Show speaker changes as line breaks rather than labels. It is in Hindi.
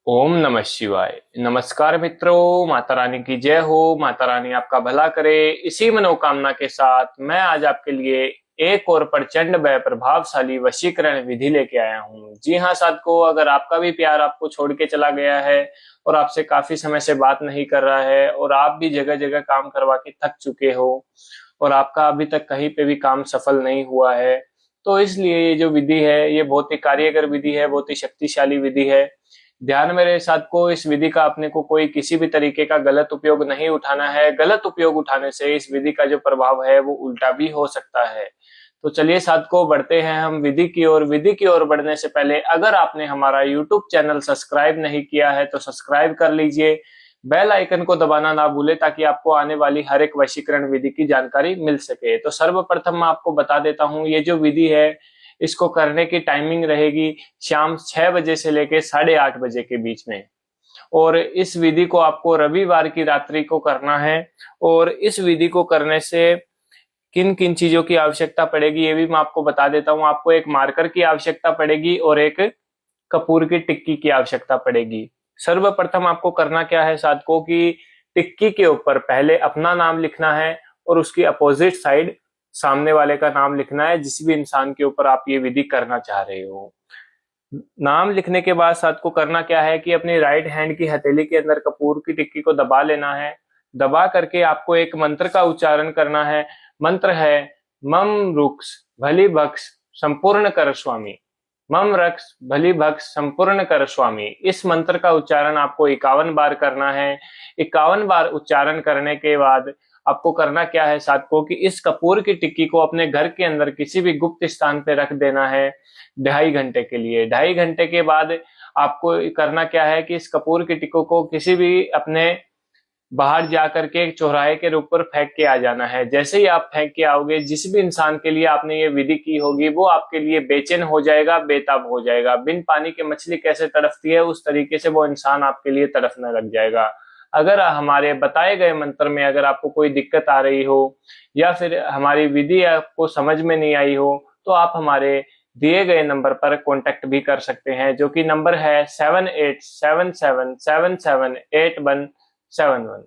ओम नमः शिवाय। नमस्कार मित्रों, माता रानी की जय हो। माता रानी आपका भला करे, इसी मनोकामना के साथ मैं आज आपके लिए एक और प्रचंड व प्रभावशाली वशीकरण विधि लेके आया हूँ। जी हाँ साधको, अगर आपका भी प्यार आपको छोड़ के चला गया है और आपसे काफी समय से बात नहीं कर रहा है और आप भी जगह जगह काम करवा के थक चुके हो और आपका अभी तक कहीं पे भी काम सफल नहीं हुआ है, तो इसलिए ये जो विधि है ये बहुत ही कार्यगर विधि है, बहुत ही शक्तिशाली विधि है। ध्यान में रहे साधको, इस विधि का अपने को कोई किसी भी तरीके का गलत उपयोग नहीं उठाना है। गलत उपयोग उठाने से इस विधि का जो प्रभाव है वो उल्टा भी हो सकता है। तो चलिए साधको, बढ़ते हैं हम विधि की ओर। विधि की ओर बढ़ने से पहले अगर आपने हमारा यूट्यूब चैनल सब्सक्राइब नहीं किया है तो सब्सक्राइब कर लीजिए। बेल आइकन को दबाना ना भूले ताकि आपको आने वाली हर एक वशीकरण विधि की जानकारी मिल सके। तो सर्वप्रथम मैं आपको बता देता हूँ, ये जो विधि है इसको करने की टाइमिंग रहेगी शाम 6 बजे से लेके 8:30 बजे के बीच में। और इस विधि को आपको रविवार की रात्रि को करना है। और इस विधि को करने से किन किन चीजों की आवश्यकता पड़ेगी ये भी मैं आपको बता देता हूँ। आपको एक मार्कर की आवश्यकता पड़ेगी और एक कपूर की टिक्की की आवश्यकता पड़ेगी। सर्वप्रथम आपको करना क्या है साधकों की, टिक्की के ऊपर पहले अपना नाम लिखना है और उसकी अपोजिट साइड सामने वाले का नाम लिखना है, जिस भी इंसान के ऊपर आप ये विधि करना चाह रहे हो। नाम लिखने के बाद साथ को करना क्या है कि अपनी राइट हैंड की हथेली के अंदर कपूर की टिक्की को दबा लेना है। दबा करके आपको एक मंत्र का उच्चारण करना है। मंत्र है मम रुक्स भली भक्स संपूर्ण कर स्वामी। मम रक्स भली भक्स संपूर्ण कर स्वामी। इस मंत्र का उच्चारण आपको 51 बार करना है। 51 बार उच्चारण करने के बाद आपको करना क्या है साधकों की, इस कपूर की टिक्की को अपने घर के अंदर किसी भी गुप्त स्थान पे रख देना है 2.5 घंटे के लिए। 2.5 घंटे के बाद आपको करना क्या है कि इस कपूर की टिक्की को किसी भी अपने बाहर जाकर के चौराहे के ऊपर फेंक के आ जाना है। जैसे ही आप फेंक के आओगे, जिस भी इंसान के लिए आपने ये विधि की होगी वो आपके लिए बेचैन हो जाएगा, बेताब हो जाएगा। बिन पानी के मछली कैसे तड़फती है उस तरीके से वो इंसान आपके लिए तड़फने लग जाएगा। अगर हमारे बताए गए मंत्र में अगर आपको कोई दिक्कत आ रही हो या फिर हमारी विधि आपको समझ में नहीं आई हो तो आप हमारे दिए गए नंबर पर कांटेक्ट भी कर सकते हैं, जो कि नंबर है 7877778171।